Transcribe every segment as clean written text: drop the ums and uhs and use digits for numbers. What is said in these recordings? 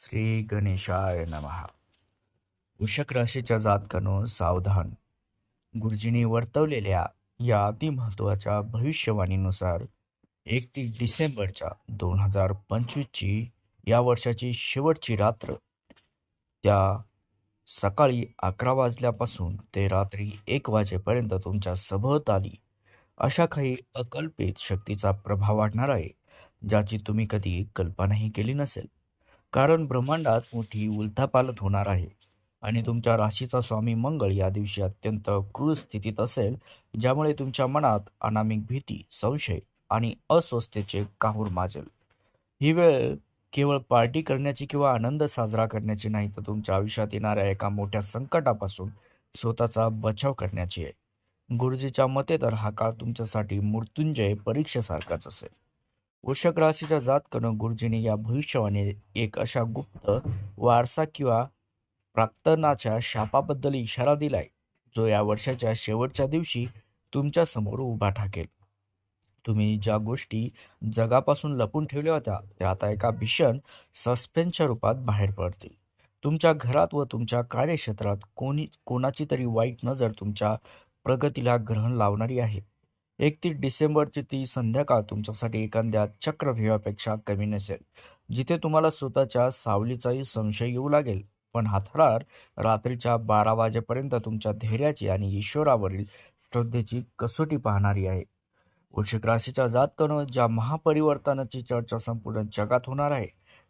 श्री गणेशाय नमः. वृषक राशीच्या जातकानो सावधान. गुरुजींनी वर्तवलेल्या या अतिमहत्वाच्या भविष्यवाणीनुसार 31 डिसेंबरच्या 2025ची या वर्षाची शेवटची रात्र त्या सकाळी 11 वाजल्यापासून ते रात्री 1 वाजेपर्यंत तुमच्या सभोवताली अशा काही अकल्पित शक्तीचा प्रभाव वाढणार आहे, ज्याची तुम्ही कधी कल्पनाही केली नसेल. कारण ब्रह्मांडात मोठी उलथापालथ होणार आहे आणि तुमच्या राशीचा स्वामी मंगळ या दिवशी अत्यंत क्रूर स्थितीत असेल, ज्यामुळे तुमच्या मनात अनामिक भीती, संशय आणि अस्वस्थतेचे काहूर माजेल. ही वेळ केवळ पार्टी करण्याची किंवा आनंद साजरा करण्याची नाही, तर तुमच्या आयुष्यात येणाऱ्या एका मोठ्या संकटापासून स्वतःचा बचाव करण्याची आहे. गुरुजीच्या मते तर हा काळ तुमच्यासाठी मृत्युंजय परीक्षेसारखाच असेल. वृषभ राशीच्या जातकानं गुरुजींनी या भविष्यवाणी एक अशा गुप्त वारसा किंवा प्राक्तनाच्या शापाबद्दल इशारा दिलाय, जो या वर्षाच्या शेवटच्या दिवशी तुमच्या समोर उभा ठाकेल. तुम्ही ज्या गोष्टी जगापासून लपून ठेवल्या होत्या त्या आता एका भीषण सस्पेन्सच्या रूपात बाहेर पडतील. तुमच्या घरात व तुमच्या कार्यक्षेत्रात कोणाची तरी वाईट नजर तुमच्या प्रगतीला ग्रहण लावणारी आहे. 31 डिसेंबरची ती संध्याकाळ तुमच्यासाठी एखाद्या चक्रव्यूहापेक्षा कमी नसेल, जिथे तुम्हाला स्वतःच्या सावलीचाही संशय येऊ लागेल. पण हा थरार रात्रीच्या 12 वाजेपर्यंत तुमच्या धैर्याची आणि ईश्वरावरील श्रद्धेची कसोटी पाहणारी आहे. वृश्चिक राशीच्या जातकानं ज्या महापरिवर्तनाची चर्चा संपूर्ण जगात होणार आहे,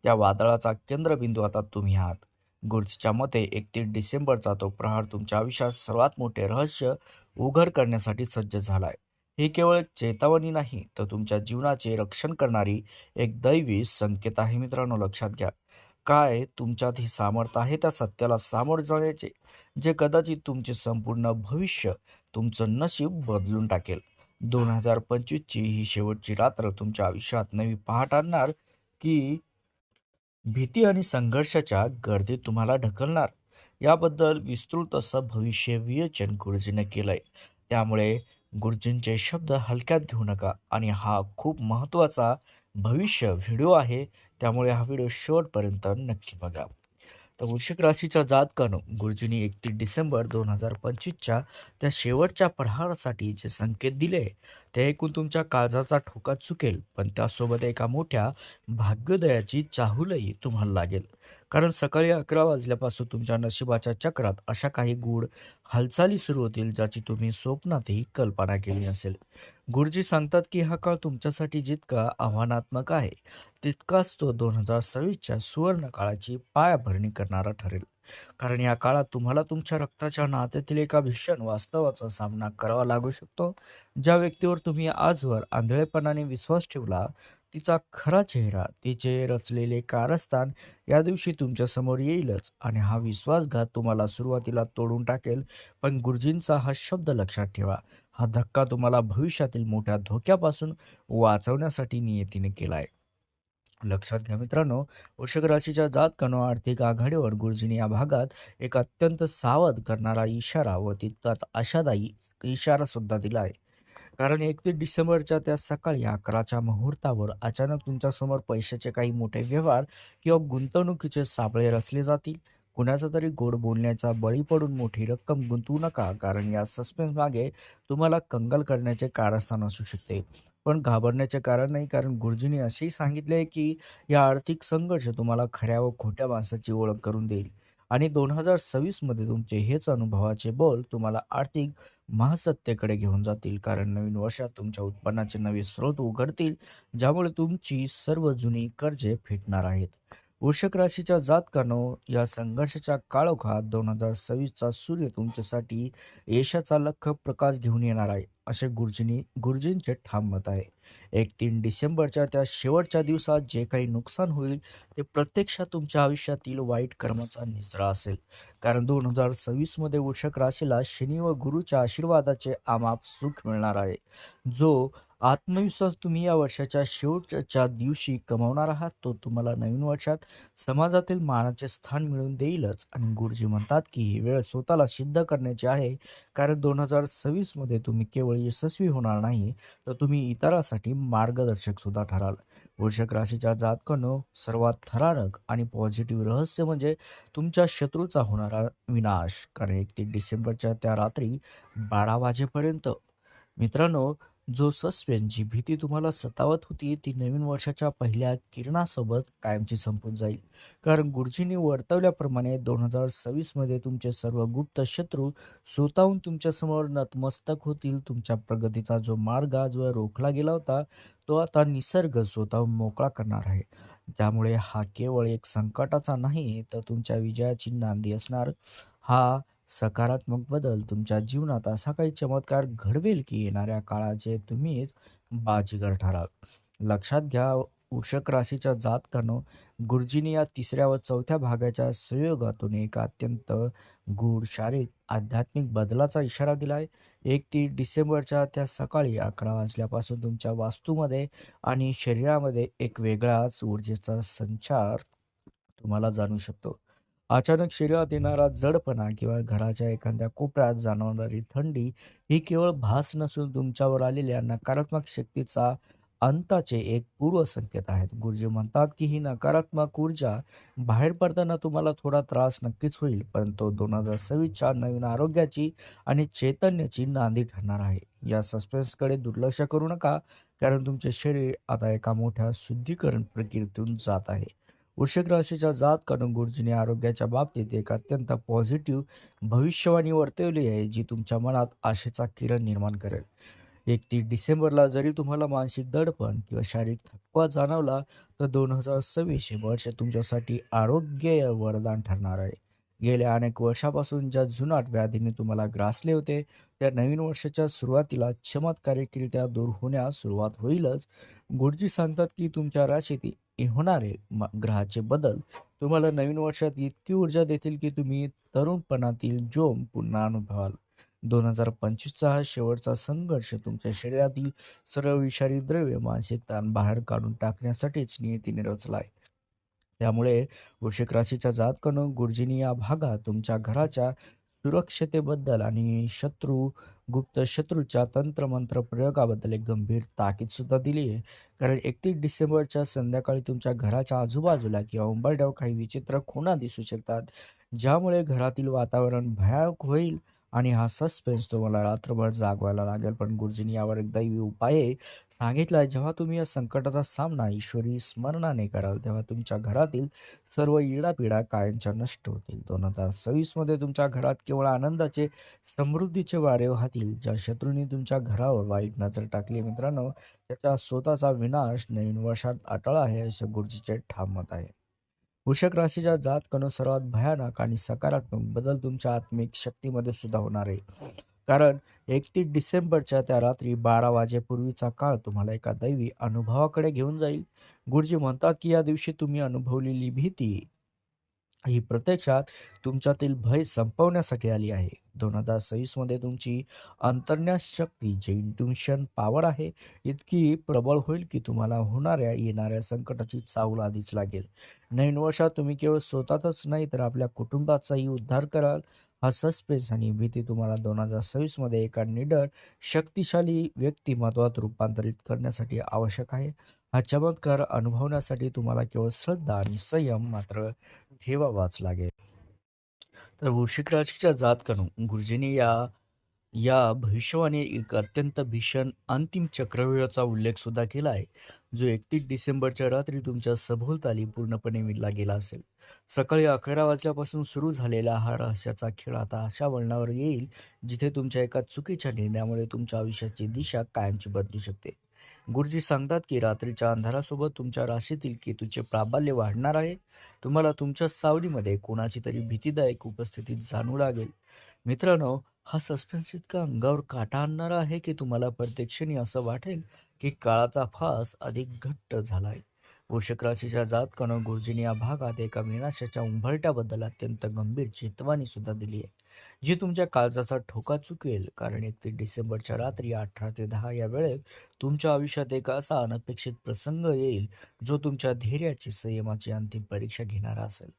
त्या वादळाचा केंद्रबिंदू आता तुम्ही आहात. गुरुजीच्या मते 31 डिसेंबरचा तो प्रहार तुमच्या आयुष्यात सर्वात मोठे रहस्य उघड करण्यासाठी सज्ज झालाय. ही केवळ एक चेतावणी नाही, तर तुमच्या जीवनाचे रक्षण करणारी एक दैवी संकेत आहे. मित्रांनो, लक्षात घ्या, काय तुमच्यात हे सामर्थ्य आहे त्या सत्याला सामोरे जाण्याचे, जे कदाचित तुमचे संपूर्ण भविष्य, तुमचं नशीब बदलून टाकेल. 2025ची ही शेवटची रात्र तुमच्या आयुष्यात नवी पहाट आणणार की भीती आणि संघर्षाच्या गर्दीत तुम्हाला ढकलणार, याबद्दल विस्तृत असं भविष्य विवेचन गुरुजीने केलंय. त्यामुळे गुरुजींचे शब्द हलक्यात घेऊ नका आणि हा खूप महत्त्वाचा भविष्य व्हिडिओ आहे, त्यामुळे हा व्हिडिओ शेवटपर्यंत नक्की बघा. तर वृश्चिक राशीच्या जातकानं गुरुजींनी 31 डिसेंबर 2025च्या त्या शेवटच्या प्रहारासाठी जे संकेत दिले, ते ऐकून तुमच्या काळजाचा ठोका चुकेल, पण त्यासोबत एका मोठ्या भाग्योदयाची चाहूलही तुम्हाला लागेल. कारण सकाळी 11 वाजल्यापासून तुमच्या नशिबाच्या चक्रात अशा काही गूढ हालचाली सुरू होतील, ज्याची तुम्ही स्वप्नातही कल्पना केली नसेल. गुरुजी सांगतात की हा काळ तुमच्यासाठी जितका आव्हानात्मक आहे, तितकाच तो 2026च्या सुवर्ण काळाची पायाभरणी करणारा ठरेल. कारण या काळात तुम्हाला तुमच्या रक्ताच्या नात्यातील एका भीषण वास्तवाचा सामना करावा लागू शकतो. ज्या व्यक्तीवर तुम्ही आजवर आंधळेपणाने विश्वास ठेवला, तिचा खरा चेहरा, तिचे रचलेले कारस्थान या दिवशी तुमच्या समोर येईलच आणि हा विश्वासघात तुम्हाला सुरुवातीला तोडून टाकेल. पण गुरुजींचा हा शब्द लक्षात ठेवा, हा धक्का तुम्हाला भविष्यातील मोठ्या धोक्यापासून वाचवण्यासाठी नियतीने केलाय. लक्षात घ्या मित्रांनो, वृश्चिक राशीच्या जातकानो आर्थिक आघाडीवर गुरुजींनी या भागात एक अत्यंत सावध करणारा इशारा व तितकाच आशादायी इशारा सुद्धा दिला आहे. कारण 31 डिसेंबरच्या त्या सकाळी 11च्या मुहूर्तावर अचानक तुमच्यासमोर पैशाचे काही मोठे व्यवहार किंवा गुंतवणुकीचे सापळे रचले जातील. कुणाचा तरी गोड बोलण्याचा बळी पडून मोठी रक्कम गुंतवू नका, कारण या सस्पेन्स मागे तुम्हाला कंगाल करण्याचे कारस्थान असू शकते. पण घाबरण्याचे कारण नाही, कारण गुरुजींनी असेही सांगितले की या आर्थिक संघर्ष तुम्हाला खऱ्या व खोट्या माणसाची ओळख करून देईल आणि 2026 मध्ये तुमचे हेच अनुभवाचे बोल तुम्हाला आर्थिक महासत्तेकडे घेऊन जातील. कारण नवीन वर्षात तुमच्या उत्पन्नाचे नवे स्रोत उघडतील, ज्यामुळे तुमची सर्व जुनी कर्जे फिटणार आहेत. वृषक राशीच्या जातकानो या संघर्षाच्या काळोखात 2026चा सूर्य तुमच्यासाठी यशाचा लख प्रकाश घेऊन येणार आहे, असे गुरुजींचे ठाम मत आहे. 31 डिसेंबरच्या त्या शेवटच्या दिवसात जे काही नुकसान होईल, ते प्रत्यक्षात तुमच्या आयुष्यातील वाईट कर्माचा निचरा असेल. कारण 2026 मध्ये वृषक राशीला शनी व गुरुच्या आशीर्वादाचे अमाप सुख मिळणार आहे. जो आत्मविश्वास तुम्ही या वर्षाच्या शेवटच्या दिवशी कमावणार आहात, तो तुम्हाला नवीन वर्षात समाजातील मानाचे स्थान मिळवून देईलच. आणि गुरुजी म्हणतात की ही वेळ स्वतःला सिद्ध करण्याची आहे. कारण 2026 मध्ये तुम्ही केवळ यशस्वी होणार नाही, तर तुम्ही इतरांसाठी मार्गदर्शक सुद्धा ठराल. वृश्चिक राशीच्या जातकांनो, सर्वात थरारक आणि पॉझिटिव्ह रहस्य म्हणजे तुमच्या शत्रूचा होणारा विनाश. कारण 31 डिसेंबरच्या त्या रात्री 12 वाजेपर्यंत मित्रांनो, जो सस्पेन्स, जी भीती तुम्हाला सतावत होती, ती नवीन वर्षाच्या पहिल्या किरणासोबत कायमची संपून जाईल. कारण गुरुजींनी वर्तवल्याप्रमाणे 2026 मध्ये तुमचे सर्व गुप्त शत्रू स्वतःहून तुमच्यासमोर नतमस्तक होतील. तुमच्या प्रगतीचा जो मार्ग आजवर रोखला गेला होता, तो आता निसर्ग स्वतःहून मोकळा करणार आहे. त्यामुळे हा केवळ एक संकटाचा नाही, तर तुमच्या विजयाची नांदी असणार. हा सकारात्मक बदल तुमच्या जीवनात असा काही चमत्कार घडवेल की येणाऱ्या काळाचे तुम्हीच बाजीगर ठराल. लक्षात घ्या, वृषक राशीच्या जातकानो, गुरुजींनी या तिसऱ्या व चौथ्या भागाच्या संयोगातून एक अत्यंत गूढ शारीरिक आध्यात्मिक बदलाचा इशारा दिलाय. 31 डिसेंबरच्या त्या सकाळी 11 वाजल्यापासून तुमच्या वास्तूमध्ये आणि शरीरामध्ये एक वेगळाच ऊर्जेचा संचार तुम्हाला जाणू शकतो. अचानक शरीरात येणारा जडपणा किंवा घराच्या एखाद्या कोपऱ्यात जाणवणारी थंडी ही केवळ भास नसून तुमच्यावर आलेल्या नकारात्मक शक्तीचा अंताचे एक पूर्वसंकेत आहेत. गुरुजी म्हणतात की ही नकारात्मक ऊर्जा बाहेर पडताना तुम्हाला थोडा त्रास नक्कीच होईल, परंतु 2026च्या नवीन आरोग्याची आणि चैतन्याची नांदी ठरणार आहे. या सस्पेन्सकडे दुर्लक्ष करू नका, कारण तुमचे शरीर आता एका मोठ्या शुद्धीकरण प्रक्रियेतून जात आहे. वृश्चिक राशीच्या जातकानं गुरुजींनी आरोग्याच्या बाबतीत एक अत्यंत पॉझिटिव्ह भविष्यवाणी वर्तवली आहे, जी तुमच्या मनात आशेचा किरण निर्माण करेल. 31 डिसेंबरला जरी तुम्हाला मानसिक दडपण किंवा शारीरिक थकवा जाणवला, तर 2026 हे वर्ष तुमच्यासाठी आरोग्य वरदान ठरणार आहे. गेल्या अनेक वर्षापासून ज्या जुनाट व्याधीने तुम्हाला ग्रासले होते, त्या नवीन वर्षाच्या सुरुवातीला चमत्कारिकरित्या दूर होण्यास सुरुवात होईलच. गुरुजी सांगतात की तुमच्या राशीत होणारे ग्रहाचे बदल तुम्हाला नवीन वर्षात इतकी ऊर्जा देतील की तुम्ही तरुणपणातील जोम पुन्हा अनुभवाल. 2025चा हा शेवटचा संघर्ष तुमच्या शरीरातील सर्व विषारी द्रव्य, मानसिक ताण बाहेर काढून टाकण्यासाठीच नियतीने रचलाय. त्यामुळे वृश्चिक राशीच्या जातकानं, गुरुजींनी या भागात तुमच्या घराच्या सुरक्षतेबद्दल आणि गुप्त शत्रूच्या तंत्रमंत्र प्रयोगाबद्दल एक गंभीर ताकीद सुद्धा दिली आहे. कारण 31 डिसेंबरच्या संध्याकाळी तुमच्या घराच्या आजूबाजूला किंवा उंबरठ्यावर काही विचित्र खुणा दिसू शकतात, ज्यामुळे घरातील वातावरण भयानक होईल आणि हा सस्पेन्स तुम्हाला रात्रभर जागवायला लागेल. पण गुरुजींनी यावर एक दैवी उपाय सांगितला. जेव्हा तुम्ही या संकटाचा सामना ईश्वरी स्मरणाने कराल, तेव्हा तुमच्या घरातील सर्व इडापिडा कायमच्या नष्ट होतील. 2026 मध्ये तुमच्या घरात केवळ आनंदाचे, समृद्धीचे वारे वाहतील. ज्या शत्रूंनी तुमच्या घरावर वाईट नजर टाकली मित्रांनो, त्याचा स्वतःचा विनाश नवीन वर्षात अटळ आहे, असे गुरुजीचे ठाम मत आहे. वृषक राशीच्या जातकानं, सर्वात भयानक आणि सकारात्मक बदल तुमच्या आत्मिक शक्तीमध्ये सुद्धा होणार आहे. कारण 31 डिसेंबरच्या त्या रात्री 12 वाजेपूर्वीचा काळ तुम्हाला एका दैवी अनुभवाकडे घेऊन जाईल. गुरुजी म्हणतात की या दिवशी तुम्ही अनुभवलेली भीती ही प्रत्यक्षात तुमच्यातील भय संपवण्यासाठी आली आहे. 2026 मध्ये तुमची अंतर्ज्ञान शक्ती, जे इंट्युशन पॉवर आहे, इतकी प्रबळ होईल की तुम्हाला येणाऱ्या संकटाची चाहूल आधीच लागेल. नवीन वर्षात तुम्ही केवळ स्वतःच नाही, तर आपल्या कुटुंबाचाही उद्धार कराल. हा सस्पेन्स आणि भीती तुम्हाला 2026 मध्ये एका निडर, शक्तिशाली व्यक्तिमत्वात रूपांतरित करण्यासाठी आवश्यक आहे. हा चमत्कार अनुभवण्यासाठी तुम्हाला केवळ श्रद्धा आणि संयम मात्र ठेवावाच लागेल. तर वृश्चिक राशीच्या जातकानो, गुरुजींनी या या भविष्यवाणी एक अत्यंत भीषण अंतिम चक्रव्यूहाचा उल्लेख सुद्धा केला आहे, जो 31 डिसेंबरच्या रात्री तुमच्या सभोवताली पूर्णपणे विणला गेला असेल. सकाळी 11 वाजल्यापासून सुरू झालेला हा रहस्याचा खेळ आता अशा वळणावर येईल, जिथे तुमच्या एका चुकीच्या निर्णयामुळे तुमच्या आयुष्याची दिशा कायमची बदलू शकते. गुरुजी सांगतात की रात्रीच्या अंधारासोबत तुमच्या राशीतील केतूचे प्राबल्य वाढणार आहे. तुम्हाला तुमच्या सावलीमध्ये कोणाची तरी भीतीदायक उपस्थिती जाणू लागेल. मित्रांनो, हा सस्पेन्स इतका अंगावर काटा आणणारा आहे की तुम्हाला प्रत्यक्षाने असं वाटेल की काळाचा फास अधिक घट्ट झालाय. वृश्चिक राशीच्या जातकानं, गुरुजींनी या भागात एका विनाशाच्या उंबरठ्याबद्दल अत्यंत गंभीर चेतवानी सुद्धा दिली आहे, जी तुमच्या काळजाचा ठोका चुकवेल. कारण 31 डिसेंबरच्या रात्री 18 ते 10 या वेळेत तुमच्या आयुष्यात एक असा अनपेक्षित प्रसंग येईल, जो तुमच्या धैर्याची, संयमाची अंतिम परीक्षा घेणारा असेल.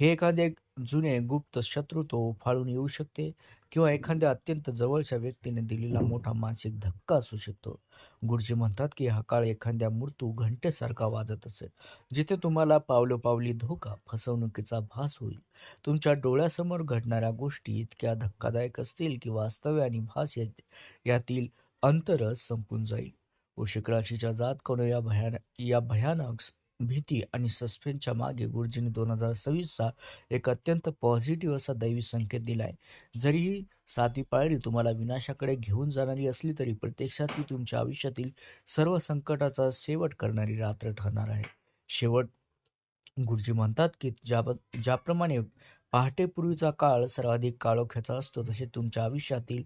हे एखादे जुने गुप्त शत्रुत्व उफाळून येऊ शकते किंवा एखाद्या अत्यंत जवळच्या व्यक्तीने दिलेला मोठा मानसिक धक्का असू शकतो. गुरुजी म्हणतात की हा काळ एखाद्या मृत्यू घंटेसारखा वाजत असेल, जिथे तुम्हाला पावलोपावली धोका, फसवणुकीचा भास होईल. तुमच्या डोळ्यासमोर घडणाऱ्या गोष्टी इतक्या धक्कादायक असतील की वास्तव्य आणि भास यातील अंतरच संपून जाईल. वृश्चिक राशीच्या जातकानं या भयानक भीती आणि सस्पेन्सच्या मागे गुरुजींनी 2026चा एक अत्यंत पॉझिटिव्ह असा दैवी संकेत दिलाय. जरी ही साधी पायरी तुम्हाला विनाशाकडे घेऊन जाणारी असली तरी प्रत्यक्षात ती तुमच्या आयुष्यातील सर्व संकटाचा शेवट करणारी रात्र ठरणार आहे. शेवट गुरुजी म्हणतात की ज्याप्रमाणे पहाटेपूर्वीचा काळ सर्वाधिक काळोख्याचा असतो, तसे तुमच्या आयुष्यातील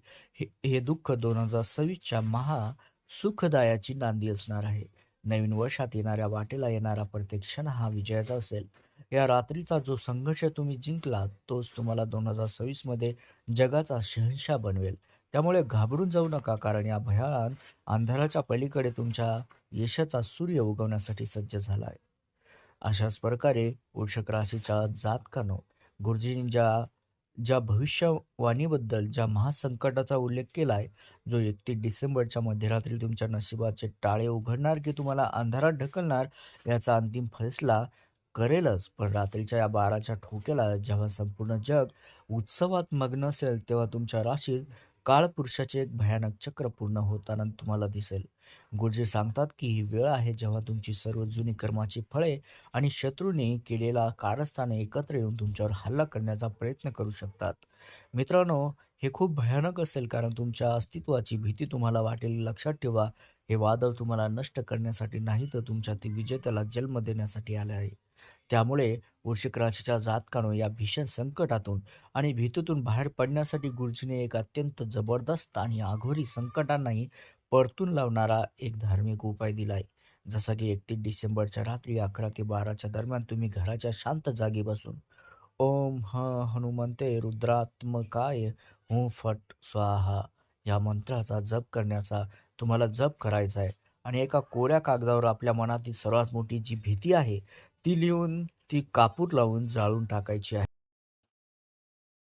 हे दुःख 2026च्या सुखदायाची नांदी असणार आहे. नवीन वर्षात येणाऱ्या वाटेला येणारा प्रत्येक क्षण हा विजयाचा असेल. या रात्रीचा जो संघर्ष तुम्ही जिंकला तोच तुम्हाला 2026 मध्ये जगाचा शहंशाह बनवेल. त्यामुळे घाबरून जाऊ नका, कारण या भयान अंधाराच्या पलीकडे तुमच्या यशाचा सूर्य उगवण्यासाठी सज्ज झाला आहे. अशाच प्रकारे वृषभ राशीच्या जातकानो गुरुजींनी ज्या ज्या भविष्यवाणीबद्दल ज्या महासंकटाचा उल्लेख केला आहे, जो 31 डिसेंबरच्या मध्यरात्री तुमच्या नशिबाचे टाळे उघडणार की तुम्हाला अंधारात ढकलणार याचा अंतिम फैसला करेलच. पण रात्रीच्या या 12च्या ठोक्याला जेव्हा संपूर्ण जग उत्सवात मग्न असेल, तेव्हा तुमच्या राशीत काळपुरुषाचे एक भयानक चक्र पूर्ण होताना तुम्हाला दिसेल. गुरुजी सांगतात की ही वेळ आहे जेव्हा तुमची सर्व जुनी कर्माची फळे आणि शत्रूंनी केलेला कारस्थाने एकत्र येऊन तुमच्यावर हल्ला करण्याचा प्रयत्न करू शकतात. मित्रांनो, हे खूप भयानक असेल, कारण तुमच्या अस्तित्वाची भीती तुम्हाला वाटेल. लक्षात ठेवा, हे वादळ तुम्हाला नष्ट करण्यासाठी नाही, तर तुमच्यातील विजेत्याला जन्म देण्यासाठी आले आहे. त्यामुळे वृश्चिक राशीच्या जातकानो या भीषण संकटातून आणि भीतीतून बाहेर पडण्यासाठी गुरुजीने एक अत्यंत जबरदस्त आणि आघोरी संकटांनाही परतून लावणारा एक धार्मिक उपाय दिलाय. जसा की 31 डिसेंबरच्या रात्री 11 ते 12च्या दरम्यान तुम्ही घराच्या शांत जागी बसून ओम हनुमंते रुद्रात्मकाय हुं फट स्वाहा या मंत्राचा जप करण्याचा तुम्हाला जप करायचा आहे. आणि एका कोऱ्या कागदावर आपल्या मनातील सर्वात मोठी जी भीती आहे ती लिहून ती कापूर लावून जाळून टाकायची आहे.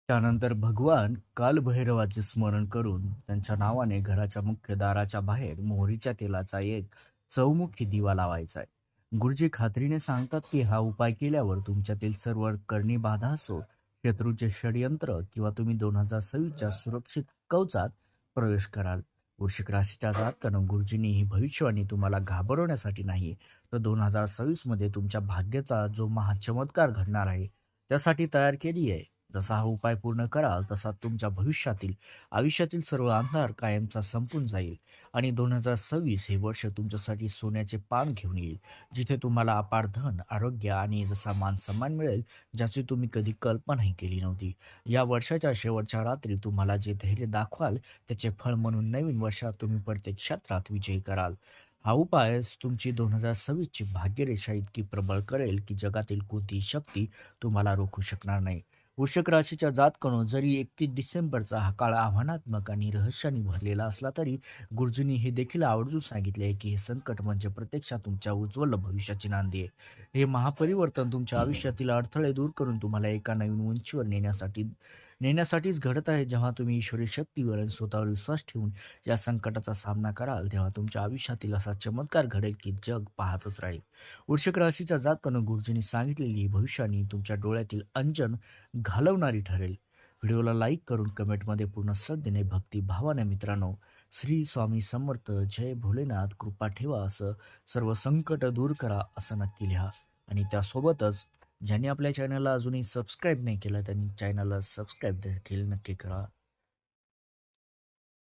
त्यानंतर भगवान कालभैरवाचे स्मरण करून त्यांच्या नावाने घराच्या मुख्य दाराच्या बाहेर मोहरीच्या तेलाचा एक चौमुखी दिवा लावायचा आहे. गुरुजी खात्रीने सांगतात की हा उपाय केल्यावर तुमच्यातील सर्व करणी बाधा असो, शत्रूचे षडयंत्र किंवा तुम्ही 2026च्या सुरक्षित कवचात प्रवेश कराल. वृश्चिक राशीच्या जातकानं गुरुजींनी ही भविष्यवाणी तुम्हाला घाबरवण्यासाठी नाही, तर 2026 मध्ये तुमच्या भाग्याचा जो महाचमत्कार घडणार आहे त्यासाठी तयार केली आहे. जसा हा उपाय पूर्ण कराल तसा तुमच्या आयुष्यातील सर्व अंधार कायमचा संपून जाईल आणि 2026 हे वर्ष तुमच्यासाठी सोन्याचे पान घेऊन येईल, जिथे तुम्हाला अपार धन, आरोग्य आणि जसा मान सन्मान मिळेल ज्याची तुम्ही कधी कल्पनाही केली नव्हती. या वर्षाच्या शेवटच्या रात्री तुम्हाला जे धैर्य दाखवाल त्याचे फळ म्हणून नवीन वर्षात तुम्ही प्रत्येक क्षेत्रात विजयी कराल. हा उपाय तुमची 2026ची भाग्यरेषा इतकी प्रबळ करेल की जगातील कोणतीही शक्ती तुम्हाला रोखू शकणार नाही. वृश्चिक राशीच्या जातकनो जरी 31 डिसेंबरचा हा काळ आव्हानात्मक आणि रहस्याने भरलेला असला तरी गुरुजींनी हे देखील आवर्जून सांगितले आहे की हे संकट म्हणजे प्रत्यक्षात तुमच्या उज्ज्वल भविष्याची नांदी आहे. हे महापरिवर्तन तुमच्या आयुष्यातील अडथळे दूर करून तुम्हाला एका नवीन उंचीवर नेण्यासाठीच घडत आहे. जेव्हा तुम्ही ईश्वरी शक्तीवर आणि स्वतःवर विश्वास ठेवून या संकटाचा सामना कराल, तेव्हा तुमच्या आयुष्यातील असा चमत्कार घडेल की जग पाहतच राहील. वृश्चिक राशीच्या जातकानं गुरुजींनी सांगितलेली ही भविष्यवाणी तुमच्या डोळ्यातील अंजन घालवणारी ठरेल. व्हिडिओला लाईक करून कमेंटमध्ये पूर्ण श्रद्धेने, भक्तिभावाने मित्रांनो, श्री स्वामी समर्थ, जय भोलेनाथ, कृपा ठेवा, असं सर्व संकट दूर करा असं नक्की लिहा. आणि त्यासोबतच ज्यांनी आपल्या चॅनलला अजूनही सबस्क्राईब नाही केलं त्यांनी चॅनलला सबस्क्राईब देखील नक्की करा.